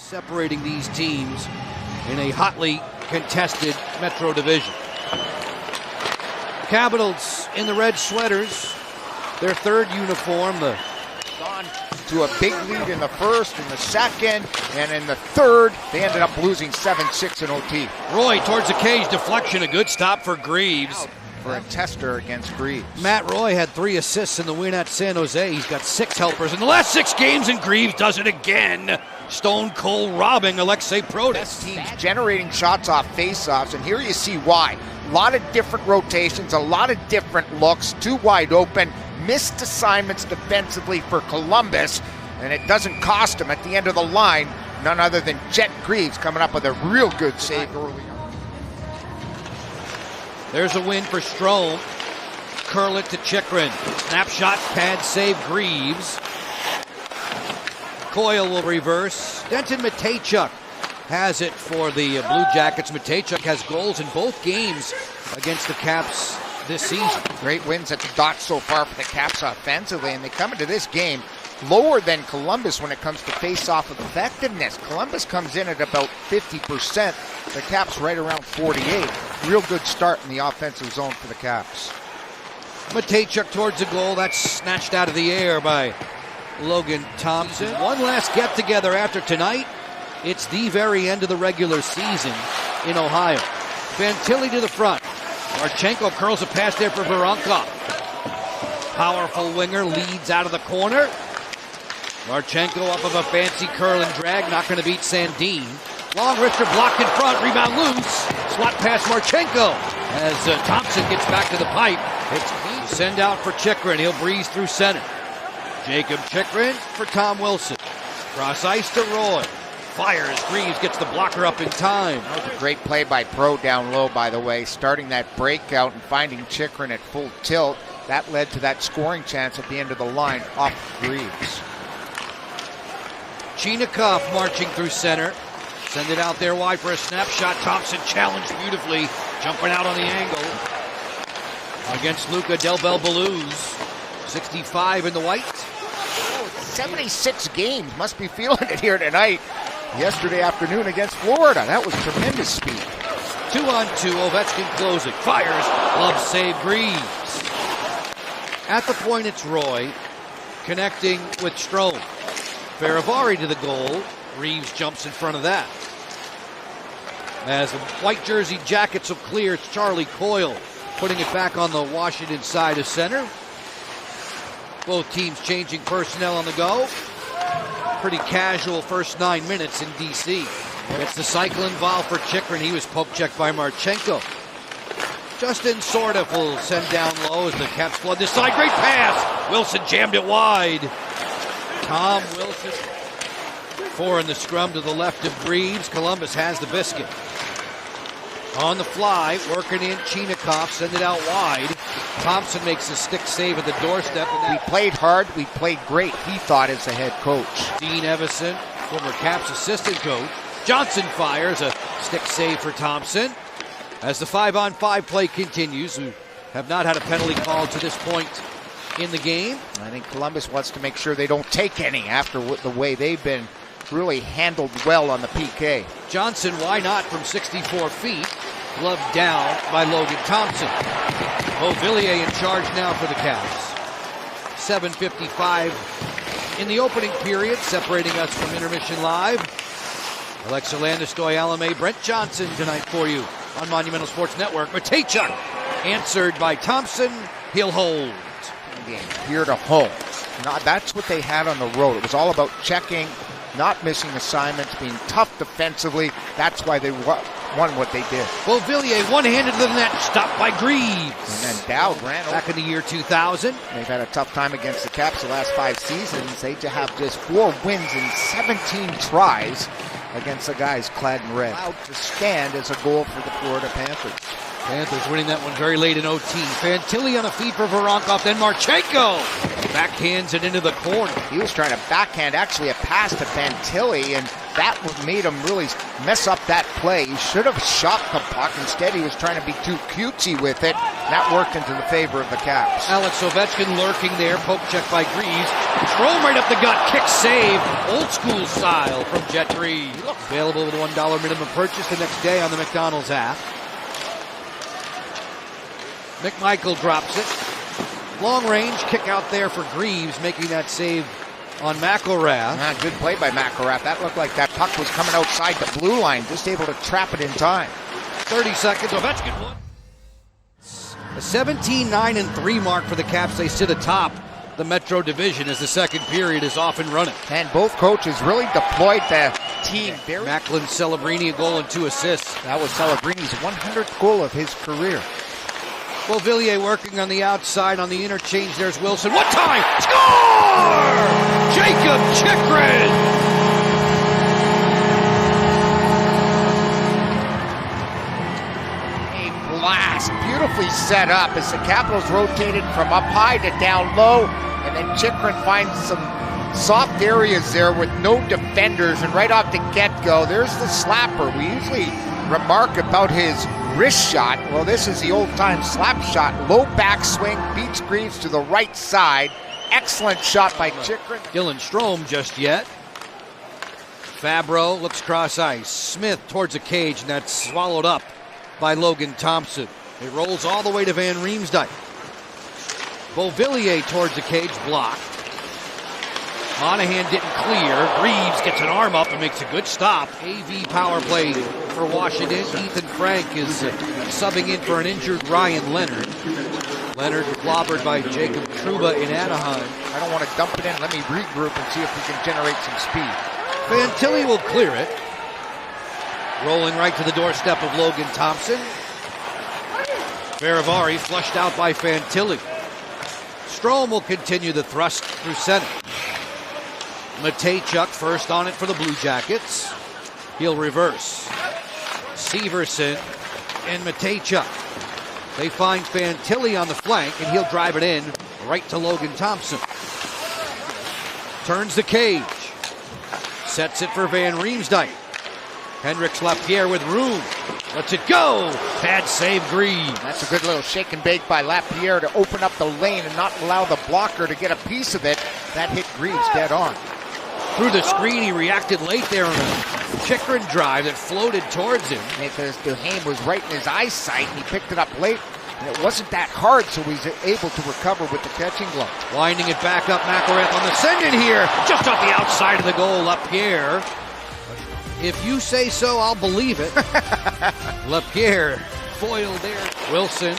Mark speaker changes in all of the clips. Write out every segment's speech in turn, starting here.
Speaker 1: separating these teams in a hotly contested Metro Division. Capitals in the red sweaters, their third uniform.
Speaker 2: Gone to a big lead in the first, in the second, and in the third, they ended up losing 7-6 in OT.
Speaker 1: Roy towards the cage, deflection, a good stop for Greaves.
Speaker 2: For a tester against Greaves.
Speaker 1: Matt Roy had 3 assists in the win at San Jose. He's got 6 helpers in the last 6 games, and Greaves does it again. Stone cold robbing Alexei Protas.
Speaker 2: Best teams generating shots off faceoffs, and here you see why. A lot of different rotations, a lot of different looks, too wide open, missed assignments defensively for Columbus, and it doesn't cost them at the end of the line. None other than Jet Greaves coming up with a real good save early on.
Speaker 1: There's a win for Strome. Curl it to Chychrun. Snapshot, pad save, Greaves. Coyle will reverse. Denton Matejchuk has it for the Blue Jackets. Matejchuk has goals in both games against the Caps this season.
Speaker 2: Great wins at the dot so far for the Caps offensively, and they come into this game lower than Columbus when it comes to face-off effectiveness. Columbus comes in at about 50%. The Caps right around 48. Real good start in the offensive zone for the Caps.
Speaker 1: Matejchuk towards the goal. That's snatched out of the air by Logan Thompson. One last get-together after tonight. It's the very end of the regular season in Ohio. Fantilli to the front. Marchenko curls a pass there for Voronkov. Powerful winger leads out of the corner. Marchenko up of a fancy curl and drag, not going to beat Sandin. Long wrister blocked in front, rebound loose. Slot pass Marchenko as Thompson gets back to the pipe. It's clean. Send out for Chychrun. He'll breeze through center. Jakob Chychrun for Tom Wilson. Cross ice to Roy. Fires. Greaves gets the blocker up in time.
Speaker 2: That was a great play by Pro down low, by the way, starting that breakout and finding Chychrun at full tilt. That led to that scoring chance at the end of the line off Greaves.
Speaker 1: Chychrun marching through center. Send it out there wide for a snapshot. Thompson challenged beautifully, jumping out on the angle. Against Luca Del Bel Belluz. 65 in the white.
Speaker 2: 76 games. Must be feeling it here tonight. Yesterday afternoon against Florida. That was tremendous speed.
Speaker 1: 2-on-2. Ovechkin closing. Fires. Glove save Greaves. At the point, it's Roy connecting with Strome. Faravari to the goal. Reeves jumps in front of that. As the white jersey Jackets will clear, it's Charlie Coyle putting it back on the Washington side of center. Both teams changing personnel on the go. Pretty casual first 9 minutes in D.C. It's the cycle involved for Chychrun. He was poke checked by Marchenko. Justin Sordiff will send down low as the Caps flood this side. Great pass. Wilson jammed it wide. Tom Wilson. 4 in the scrum to the left of Greaves. Columbus has the biscuit. On the fly, working in Chychrun, send it out wide. Thompson makes a stick save at the doorstep. And
Speaker 2: we played hard, we played great, he thought, as the head coach.
Speaker 1: Dean Evison, former Caps assistant coach. Johnson fires a stick save for Thompson. As the 5-on-5 play continues, we have not had a penalty call to this point in the game.
Speaker 2: I think Columbus wants to make sure they don't take any after the way they've been really handled well on the PK.
Speaker 1: Johnson, why not, from 64 feet. Gloved down by Logan Thompson. Beauvillier in charge now for the Caps. 7:55 in the opening period, separating us from Intermission Live. Alexa Landestoy, Alame, Brent Johnson tonight for you on Monumental Sports Network. Matejchuk answered by Thompson. He'll hold.
Speaker 2: Here to home. Now, that's what they had on the road. It was all about checking, not missing assignments, being tough defensively. That's why they won what they did.
Speaker 1: Beauvillier one-handed to the net, stopped by Greaves.
Speaker 2: And then Dowd ran
Speaker 1: back in the year 2000.
Speaker 2: They've had a tough time against the Caps the last 5 seasons. They have just 4 wins in 17 tries against the guys clad in red. Allowed to stand as a goal for the Florida Panthers.
Speaker 1: Panthers winning that one very late in OT. Fantilli on a feed for Voronkov, then Marchenko. backhands it into the corner.
Speaker 2: He was trying to backhand actually a pass to Fantilli, and that made him really mess up that play. He should have shot the puck. Instead, he was trying to be too cutesy with it. That worked into the favor of the Caps.
Speaker 1: Alex Ovechkin lurking there. Poke check by Greaves. Strome right up the gut. Kick save. Old school style from Jet Greaves. Available with a $1 minimum purchase the next day on the McDonald's app. McMichael drops it. Long range kick out there for Greaves, making that save on McElrath.
Speaker 2: Good play by McElrath. That looked like that puck was coming outside the blue line, just able to trap it in time.
Speaker 1: 30 seconds, Ovechkin won. A 17-9-3 mark for the Caps. They sit atop the Metro Division as the second period is off and running.
Speaker 2: And both coaches really deployed the team very.
Speaker 1: Macklin Celebrini, a goal and 2 assists.
Speaker 2: That was Celebrini's 100th goal of his career.
Speaker 1: Beauvillier working on the outside on the interchange. There's Wilson. One time! Score! Jakob Chychrun!
Speaker 2: A blast. Beautifully set up as the Capitals rotated from up high to down low. And then Chychrun finds some soft areas there with no defenders. And right off the get-go, there's the slapper. We usually remark about his wrist shot. Well, this is the old-time slap shot. Low backswing, beats Greaves to the right side. Excellent shot by Chychrun.
Speaker 1: Dylan Strome just yet. Fabro looks cross ice. Smith towards the cage, and that's swallowed up by Logan Thompson. It rolls all the way to Van Riemsdyk. Beauvillier towards the cage, blocked. Monahan didn't clear. Greaves gets an arm up and makes a good stop. AV power play for Washington. Ethan Frank is subbing in for an injured Ryan Leonard. Leonard clobbered by Jacob Trouba in Anaheim.
Speaker 2: I don't want to dump it in. Let me regroup and see if we can generate some speed.
Speaker 1: Fantilli will clear it. Rolling right to the doorstep of Logan Thompson. Farivari flushed out by Fantilli. Strome will continue the thrust through center. Matejchuk first on it for the Blue Jackets. He'll reverse. Severson and Matejchuk. They find Fantilli on the flank, and he'll drive it in right to Logan Thompson. Turns the cage. Sets it for Van Riemsdyk. Hendricks Lapierre with room. Lets it go. Pad save Greaves.
Speaker 2: That's a good little shake and bake by Lapierre to open up the lane and not allow the blocker to get a piece of it. That hit Greaves dead on.
Speaker 1: Through the screen, he reacted late there on a Chychrun drive that floated towards him.
Speaker 2: Because Duhaime was right in his eyesight, and he picked it up late. And it wasn't that hard, so he's able to recover with the catching glove.
Speaker 1: Winding it back up, McElrath on the send-in here. Just off the outside of the goal, Lapierre. If you say so, I'll believe it. Lapierre foiled there. Wilson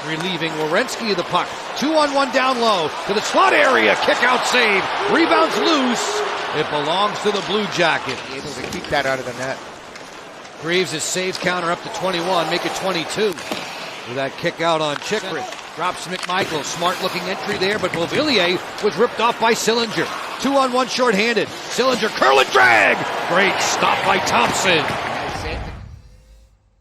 Speaker 1: relieving Werenski of the puck. 2-on-1 down low to the slot area. Kick out save. Rebounds loose. It belongs to the Blue Jacket.
Speaker 2: Able to keep that out of the net.
Speaker 1: Greaves' save counter up to 21. Make it 22. With that kick out on Chychrun. Drops McMichael. Smart looking entry there, but Beauvillier was ripped off by Sillinger. 2-on-1 shorthanded. Sillinger curl and drag. Great stop by Thompson.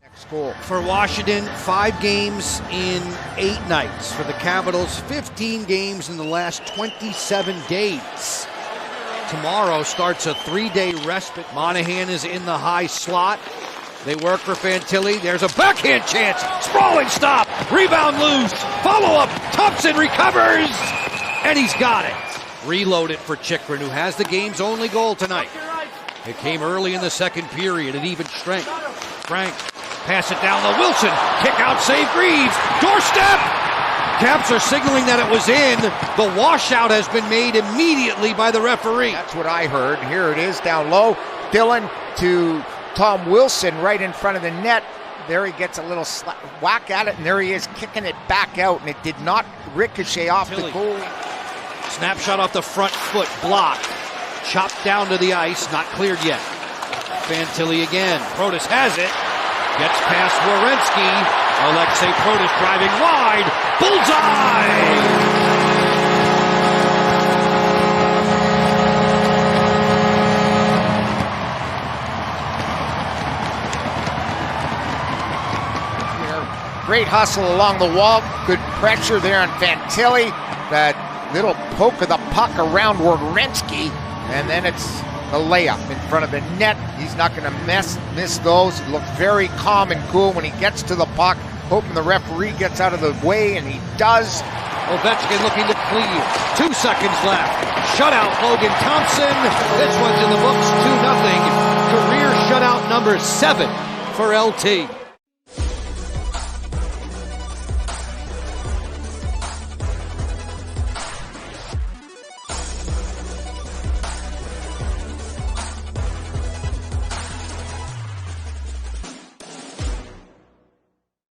Speaker 2: Next goal.
Speaker 1: For Washington, 5 games in 8 nights. For the Capitals, 15 games in the last 27 days. Tomorrow starts a 3-day respite. Monahan is in the high slot. They work for Fantilli. There's a backhand chance. Sprawling stop. Rebound loose. Follow-up. Thompson recovers. And he's got it. Reloaded for Chychrun, who has the game's only goal tonight. It came early in the second period at even strength. Frank, pass it down to Wilson. Kick out, save Greaves. Doorstep. Caps are signaling that it was in. The washout has been made immediately by the referee.
Speaker 2: That's what I heard. Here it is down low. Dylan to Tom Wilson right in front of the net. There he gets a little whack at it, and there he is kicking it back out, and it did not ricochet off the goal.
Speaker 1: Snapshot off the front foot, blocked. Chopped down to the ice, not cleared yet. Fantilli again. Protas has it. Gets past Werenski. Alexei Protas driving wide. Bullseye!
Speaker 2: Great hustle along the wall. Good pressure there on Fantilli. That Little poke of the puck around Werenski, and then it's the layup in front of the net. He's not going to miss those. He looks very calm and cool when he gets to the puck, hoping the referee gets out of the way, and he does.
Speaker 1: Ovechkin looking to clear. 2 seconds left. Shutout Logan Thompson. This one's in the books, 2-0. Career shutout number 7 for LT.